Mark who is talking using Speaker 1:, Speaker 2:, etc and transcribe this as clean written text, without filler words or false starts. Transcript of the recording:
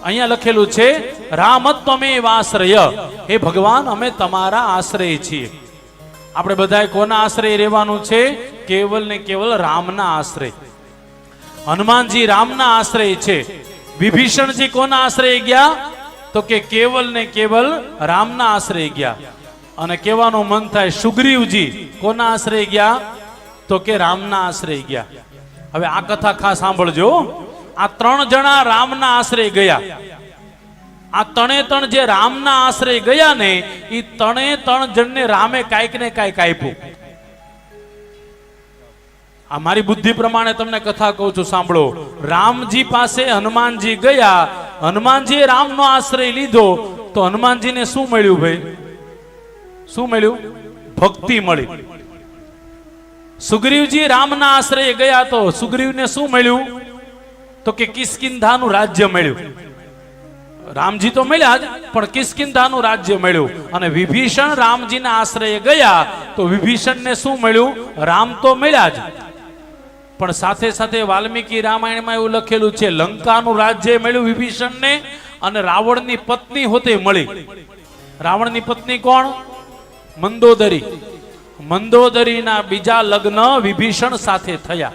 Speaker 1: અહીંયા લખેલું છે રામત્વમેવાશ્રય, હે ભગવાન અમે તમારા આશ્રય છીએ. આપણે બધાએ કોના આશ્રય રહેવાનું છે? કેવલ ને કેવલ રામના આશ્રય. હનુમાનજી રામના આશ્રય છે. વિભીષણજી કોના આશ્રય ગયા? તો કે કેવલ ને કેવલ રામના આશ્રય ગયા. અને કહેવાનું મન થાય સુગ્રીવજી કોના આશ્રય ગયા? તો કે રામના આશ્રય ગયા. હવે આ કથા ખાસ સાંભળજો. આ 3 જણા રામના આશ્રય ગયા. આ 3 જે રામના આશ્રય ગયા ને, એ 3 જણને રામે કાંઈક ને કાંઈક આપ્યું. આ મારી બુદ્ધિ પ્રમાણે તમને કથા કહું છું, સાંભળો. રામજી પાસે હનુમાનજી ગયા, હનુમાનજીએ રામનો આશ્રય લીધો, તો હનુમાનજીને શું મળ્યું ભાઈ? શું મળ્યું? ભક્તિ મળી. સુગ્રીવજી રામના આશ્રય ગયા, તો સુગ્રીવને શું મળ્યું? તો કે કિષ્કિંધાનું રાજ્ય મળ્યું. રામજી તો મળ્યા જ, પણ કિષ્કિંધાનું રાજ્ય મળ્યું. અને વિભીષણ રામજીના આશ્રય ગયા, તો વિભીષણને શું મળ્યું? રામ તો મળ્યા જ, પણ સાથે સાથે વાલ્મીકી રામાયણમાં એવું લખેલું છે લંકાનું રાજ્ય મળ્યું વિભીષણને, અને રાવણની પત્ની હોતે મળી. રાવણની પત્ની કોણ? મંદોદરી. મંદોદરીના બીજા લગ્ન વિભીષણ સાથે થયા.